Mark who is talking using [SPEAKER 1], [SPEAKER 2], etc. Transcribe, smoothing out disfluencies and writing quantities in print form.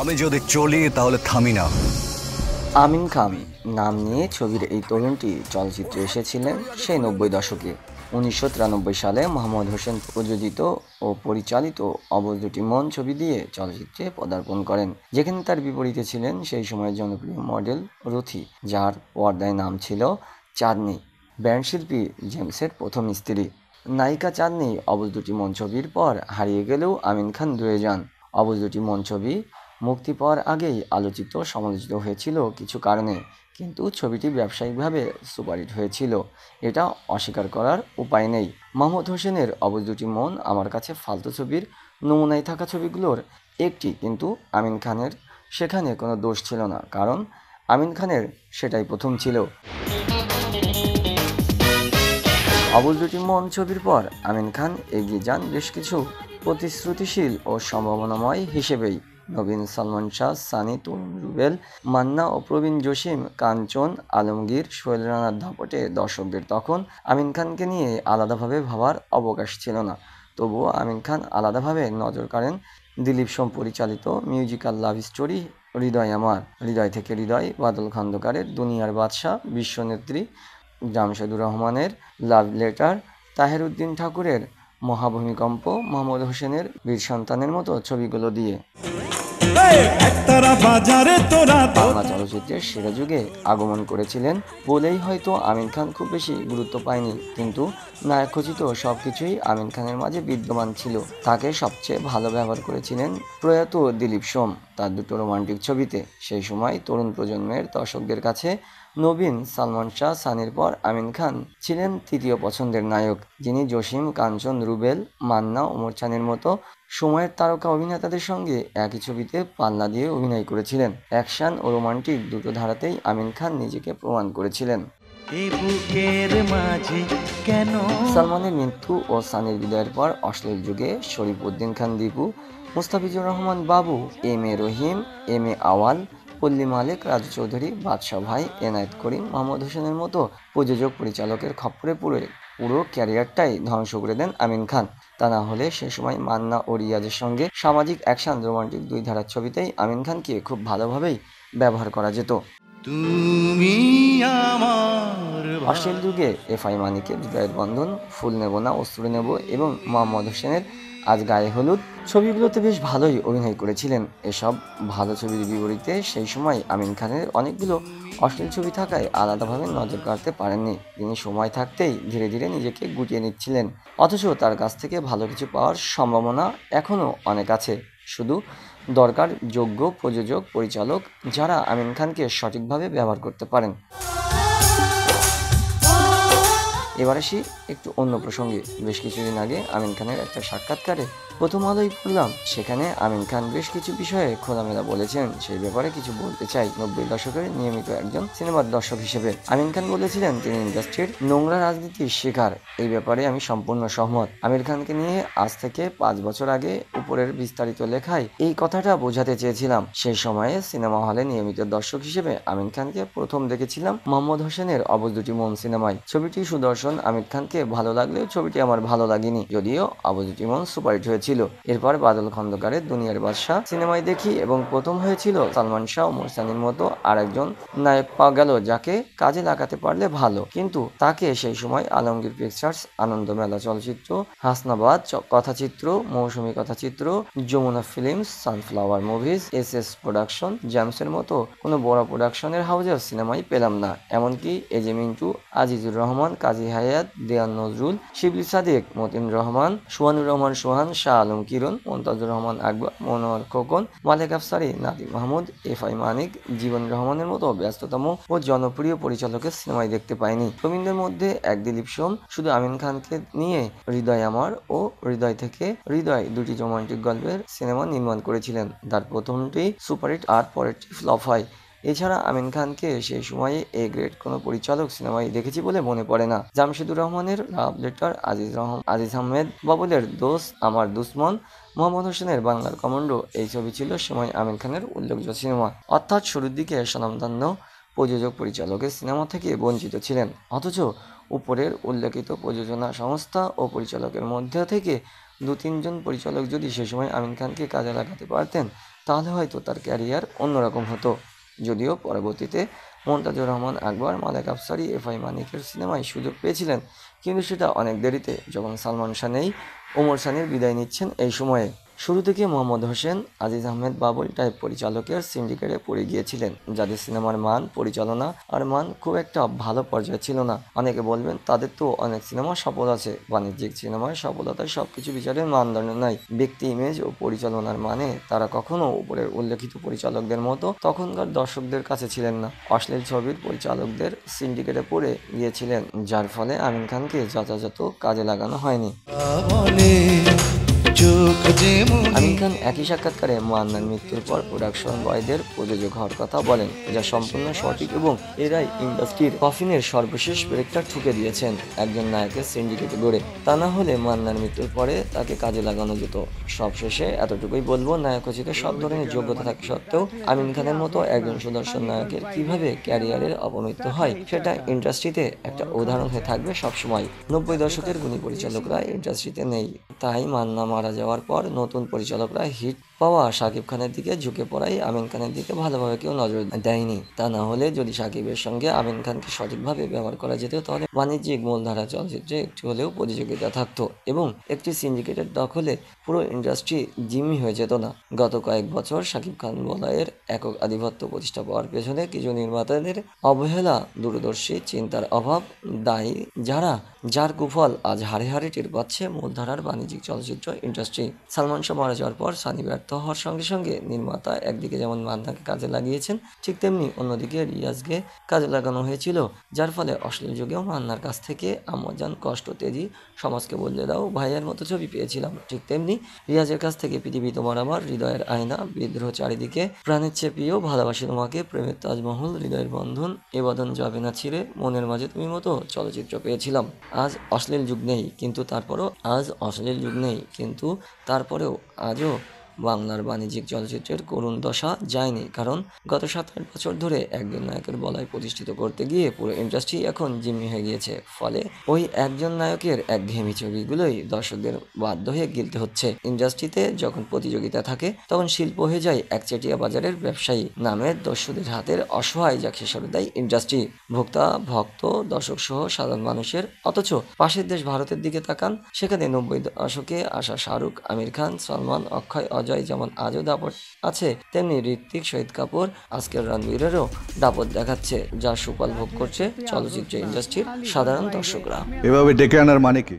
[SPEAKER 1] আমি যদি চলি তাহলে থামি না।
[SPEAKER 2] আমিন খান নাম নিয়ে ছবির এই তরুণটি চলচ্চিত্রে এসেছিলেন সেই 90 দশকে। 1993 সালে মোহাম্মদ হোসেন প্রযোজিত ও পরিচালিত অবুঝ দুটি মন ছবি দিয়ে চলচ্চিত্রে পদার্পণ করেন, যেখানে তার বিপরীতে ছিলেন সেই সময়ের জনপ্রিয় মডেল রথি, যার পর্দায় নাম ছিল চাঁদনী, ব্যান্ডশিল্পী জেমসের প্রথম স্ত্রী। নায়িকা চাঁদনী অবুঝ দুটি মন ছবির পর হারিয়ে গেলেও আমিন খান রয়ে যান। অবুঝ দুটি মন ছবি মুক্তি পাওয়ার আগেই আলোচিত সমালোচিত হয়েছিল কিছু কারণে, কিন্তু ছবিটি ব্যবসায়িকভাবে সুপারহিট হয়েছিল, এটা অস্বীকার করার উপায় নেই। মাহমুদ হোসেনের অবুঝ দুটি মন আমার কাছে ফালতু ছবির নমুনায় থাকা ছবিগুলোর একটি, কিন্তু আমিন খানের সেখানে কোনো দোষ ছিল না, কারণ আমিন খানের সেটাই প্রথম ছিল। অবুঝ দুটি মন ছবির পর আমিন খান এগিয়ে যান বেশ কিছু প্রতিশ্রুতিশীল ও সম্ভাবনাময় হিসেবেই। নবীন, সালমান শাহ, সানি, তরুণ, রুবেল, মান্না ও প্রবীণ জসিম, কাঞ্চন, আলমগীর, সোহেল রানার দাপটে দর্শকদের তখন আমিন খানকে নিয়ে আলাদাভাবে ভাবার অবকাশ ছিল না। তবুও আমিন খান আলাদাভাবে নজর কাড়েন দিলীপ সোম পরিচালিত মিউজিক্যাল লাভ স্টোরি হৃদয় আমার, হৃদয় থেকে হৃদয়, বাদল খন্দকারের দুনিয়ার বাদশা, বিশ্বনেত্রী জামশেদুর রহমানের লাভ লেটার, তাহের উদ্দিন ঠাকুরের মহাভূমিকম্প, মোহাম্মদ হোসেনের বীর সন্তানের মতো ছবিগুলো দিয়ে বাংলা চলচ্চিত্রের সেরা যুগে আগমন করেছিলেন বলেই হয়তো আমিন খান খুব বেশি গুরুত্ব পায়নি, কিন্তু নায়কখচিত সবকিছুই আমিন খানের মাঝে বিদ্যমান ছিল। তাকে সবচেয়ে ভালো ব্যবহার করেছিলেন প্রয়াত দিলীপ সোম তার দুটো রোমান্টিক ছবিতে। সেই সময় তরুণ প্রজন্মের দর্শকদের কাছে নবীন, সালমান শাহ, সানির পর আমিন খান ছিলেন তৃতীয় পছন্দের নায়ক, যিনি জসিম, কাঞ্চন, রুবেল, মান্না, ওমর খানের মতো সময়ের তারকা অভিনেতাদের সঙ্গে একই ছবিতে পাল্লা দিয়ে অভিনয় করেছিলেন। অ্যাকশন ও রোমান্টিক দুটো ধারাতেই আমিন খান নিজেকে প্রমাণ করেছিলেন। সালমানের মৃত্যু ও সানির বিদায়ের পর অশ্লীল যুগে শরীফ উদ্দিন খান দীপু, মুস্তাফিজুর রহমান বাবু, M A Rahim, M A আওয়াল, পল্লী মালিক, রাজু চৌধুরী, বাদশা ভাই, এনায়েত করিম, মোহাম্মদ হোসেনের মতো প্রযোজক পরিচালকের খপ্পরে পড়ে পুরো ক্যারিয়ারটাই ধ্বংস করে দেন আমিন খান। তা না হলে সে সময় মান্না ও রিয়াজের সঙ্গে সামাজিক, অ্যাকশন, রোমান্টিক দুই ধারার ছবিতেই আমিন খানকে খুব ভালোভাবেই ব্যবহার করা যেত। অশ্লীল যুগে এফআই মানিকের হৃদয়ের বন্ধন, ফুল নেব না, অস্ত্র নেব এবং মোহাম্মদ হোসেনের আজ গায়ে হলুদ ছবিগুলোতে বেশ ভালোই অভিনয় করেছিলেন। এসব ভালো ছবির বিপরীতে সেই সময় আমিন খানের অনেকগুলো অশ্লীল ছবি থাকায় আলাদাভাবে নজর কাড়তে পারেননি। তিনি সময় থাকতেই ধীরে ধীরে নিজেকে গুটিয়ে নিচ্ছিলেন, অথচ তার কাছ থেকে ভালো কিছু পাওয়ার সম্ভাবনা এখনও অনেক আছে। শুধু দরকার যোগ্য প্রযোজক, পরিচালক, যারা আমিন খানকে সঠিকভাবে ব্যবহার করতে পারেন। এবার আসি একটু অন্য প্রসঙ্গে। বেশ কিছুদিন আগে আমিন খানের একটা সাক্ষাৎকারে প্রথম আলোয় পড়লাম, সেখানে আমিন খান বেশ কিছু বিষয়ে খোলামেলা বলেছেন। সেই ব্যাপারে কিছু বলতে চাই। 90 দশকের নিয়মিত একজন সিনেমার দর্শক হিসেবে আমিন খান বলেছিলেন তিনি ইন্ডাস্ট্রির নোংরা রাজনীতির শিকার। এই ব্যাপারে আমি সম্পূর্ণ সহমত। আমির খানকে নিয়ে আজ থেকে 5 বছর আগে উপরের বিস্তারিত লেখায় এই কথাটা বোঝাতে চেয়েছিলাম। সেই সময়ে সিনেমা হলে নিয়মিত দর্শক হিসেবে আমিন খানকে প্রথম দেখেছিলাম মোহাম্মদ হোসেনের অবুঝ দুটি মন সিনেমায়। ছবিটি সুদর্শন, আমির খানকে ভালো লাগলেও ছবিটি আমার ভালো লাগেনি, যদিও অবুঝ দুটি মন সুপারহিট হয়েছিল। এরপর বাদল খন্দকারের দুনিয়ার বাদশা সিনেমায় দেখি এবং প্রথম হয়েছিল সালমান শাহ ও মোরসানির মতো আরেকজন নায়ক পাওয়া গেল যাকে কাজে লাগাতে পারলে ভালো, কিন্তু তাকে সেই সময় Alamgir pictures, Ananda Mela Chalachitra, Hasnabad Kathachitra, Mousumi Kathachitra, Jamuna Films, Sunflower Movies, S S Production, জ্যামসের মতো কোনো বড় প্রোডাকশনের হাউজের সিনেমাই পেলাম না। এমনকি এজে মিন্টু, আজিজুর রহমান, কাজী হায়াত, দেওয়ান নজরুল, শিবলি সাদেক, মতিন রহমান, সোহানুর রহমান সোহান, শাহ আলম কিরণ, মমতাজুর রহমান আকবর, মনোয়ার খোকন, মালেক আফসারি, নাদিম মাহমুদ, এফআই মানিক, জীবন রহমানের মতো ব্যস্ততম ও জনপ্রিয় পরিচালকের সিনেমায় দেখতে পাইনি। প্রবীণদের মধ্যে এক দিলীপ সোম শুধু আমিন খানকে নিয়ে হৃদয় আমার ও হৃদয় থেকে হৃদয় দুটি রোমান্টিক গল্পের সিনেমা নির্মাণ করেছিলেন। তার প্রথমটি সুপারহিট আর পরেরটি ফ্লপ হয়। এছাড়া আমিন খানকে সেই সময়ে এ গ্রেড কোনো পরিচালক সিনেমায় দেখেছি বলে মনে পড়ে না। জামশেদুর রহমানের লাভ লেটার, আজিজ আহমেদ বাবুলের দোস্ত, আমার দুশ্মন, মোহাম্মদ হোসেনের বাংলার কমান্ডো, এই ছবি ছিল সময় আমিন খানের উল্লেখযোগ্য সিনেমা। অর্থাৎ শুরুর দিকে স্বনামধন্য প্রযোজক পরিচালকের সিনেমা থেকে বঞ্চিত ছিলেন, অথচ উপরের উল্লেখিত প্রযোজনা সংস্থা ও পরিচালকের মধ্যে থেকে 2-3 জন পরিচালক যদি সে সময় আমিন খানকে কাজে লাগাতে পারতেন, তাহলে হয়তো তার ক্যারিয়ার অন্যরকম হতো। যদিও পরবর্তীতে মমতাজুর রহমান আকবর, মালেক আফসারি, এফআই মানিকের সিনেমায় সুযোগ পেয়েছিলেন, কিন্তু সেটা অনেক দেরিতে, যখন সালমান শানেই ওমর সানির বিদায় নিচ্ছেন এই সময়ে। শুরু থেকে মোহাম্মদ হোসেন, আজিজ আহমেদ বাবুল টাইপ পরিচালকের সিন্ডিকেটে পড়ে গিয়েছিলেন, যাদের সিনেমার মান, পরিচালনা আর মান খুব একটা ভালো পর্যায়ে ছিল না। অনেকে বলবেন তাদের তো অনেক সিনেমা সফল আছে। বাণিজ্যিক সিনেমায় সফলতায় সবকিছু বিচারের মানদণ্ড নাই। ব্যক্তি ইমেজ ও পরিচালনার মানে তারা কখনো উপরের উল্লেখিত পরিচালকদের মতো তখনকার দর্শকদের কাছে ছিলেন না। অশ্লীল ছবির পরিচালকদের সিন্ডিকেটে পড়ে গিয়েছিলেন, যার ফলে আমিন খানকে যথাযথ কাজে লাগানো হয়নি। আমিন খান একই সাক্ষাৎকারে মান্নার মৃত্যুর পর প্রোডাকশন বয়দের প্রযোজক হওয়ার কথা বলেন, যা সম্পূর্ণ সঠিক, এবং এরাই ইন্ডাস্ট্রির কফিনের সর্বশেষ ব্রেকটা ঠুকে দিয়েছেন একজন নায়কের সিন্ডিকেটে গড়ে। তা না হলে মান্নার মৃত্যুর পরে তাকে কাজে লাগানো যেত। সবশেষে এতটুকুই বলবো, নায়ক হচ্ছে সব ধরনের যোগ্যতা থাকা সত্ত্বেও আমিন খানের মতো একজন সুদর্শন নায়কের কিভাবে ক্যারিয়ারের অবনতি হয়, সেটা ইন্ডাস্ট্রিতে একটা উদাহরণ হয়ে থাকবে সবসময়। 90 দশকের গুণী পরিচালকরা ইন্ডাস্ট্রিতে নেই, তাই মান্না মারা যাওয়ার পর নতুন পরিচালকরা হিট পাওয়া শাকিব খানের দিকে ঝুঁকে পড়ায় আমিন খানের দিকে ভালোভাবে কেউ নজর দেয়নি। তা না হলে যদি শাকিবের সঙ্গে আমিন খানকে সঠিকভাবে ব্যবহার করা যেত, তাহলে বাণিজ্যিক মূলধারা চলচ্চিত্রে একটু হলেও প্রতিযোগিতা থাকতো এবং একটি সিন্ডিকেটের দখলে পুরো ইন্ডাস্ট্রি জিম্মি হয়ে যেত না। গত কয়েক বছর শাকিব খান বলয়ের একক আধিপত্য প্রতিষ্ঠা পাওয়ার পেছনে কিছু নির্মাতাদের অবহেলা, দূরদর্শী চিন্তার অভাব দায়ী, যার কুফল আজ হাড়ে হাড়ে টের পাচ্ছে মূলধারার বাণিজ্যিক চলচ্চিত্র ইন্ডাস্ট্রি। সালমান শাহ মারা যাওয়ার পর সানি ব্যর্থ হওয়ার সঙ্গে সঙ্গে নির্মাতা একদিকে যেমন মান্নাকে কাজে লাগিয়েছেন, ঠিক তেমনি অন্যদিকে রিয়াজকে কাজে লাগানো হয়েছিল, যার ফলে অশ্লীল যুগেও মান্নার কাছ থেকে আমজান, কষ্ট, তেজি, সমাজকে বদলে দাও, ভাইয়ের মতো ছবি পেয়েছিলাম। ঠিক তেমনি রিয়াজের কাছ থেকে পৃথিবী তোমার আমার, হৃদয়ের আয়না, বিদ্রোহ চারিদিকে, প্রাণের চেয়ে প্রিয়, ভালোবাসি তোমাকে, প্রেমের তাজমহল, হৃদয়ের বন্ধন, এ বদন যাবে না ছিঁড়ে, মনের মাঝে তুমি মতো চলচ্চিত্র পেয়েছিলাম। আজ অশ্লীল যুগ নেই, কিন্তু তারপরেও আজও বাংলার বাণিজ্যিক চলচ্চিত্রের করুণ দশা যায়নি, কারণ গত 7-8 বছর ধরে একজন নায়কের বলয় প্রতিষ্ঠিত করতে গিয়ে পুরো ইন্ডাস্ট্রি এখন জিম্মি হয়ে গিয়েছে। ফলে ওই একজন নায়কের একঘেয়েমি ছবিগুলোই দর্শকদের বাধ্য হয়ে গিলতে হচ্ছে। ইন্ডাস্ট্রিতে যখন প্রতিযোগিতা থাকে, তখন শিল্প হয়ে যায় একচেটিয়া বাজারের ব্যবসায়ী নামের দস্যুদের হাতের অসহায়, যা খেসারত দেয় ইন্ডাস্ট্রি, ভোক্তা, ভক্ত, দর্শক সহ সাধারণ মানুষের। অথচ পাশের দেশ ভারতের দিকে তাকান, সেখানে 90 দশকে আসা শাহরুখ, আমির খান, সালমান, অক্ষয়, অজয় যেমন আজও দাপট আছে, তেমনি ঋত্বিক, শহীদ কাপুর, আজকের রণবীরেরও দাপট দেখাচ্ছে, যার সুফল ভোগ করছে চলচ্চিত্র ইন্ডাস্ট্রির সাধারণ দর্শকরা।
[SPEAKER 1] এভাবে ডেকে আনার মানে কি?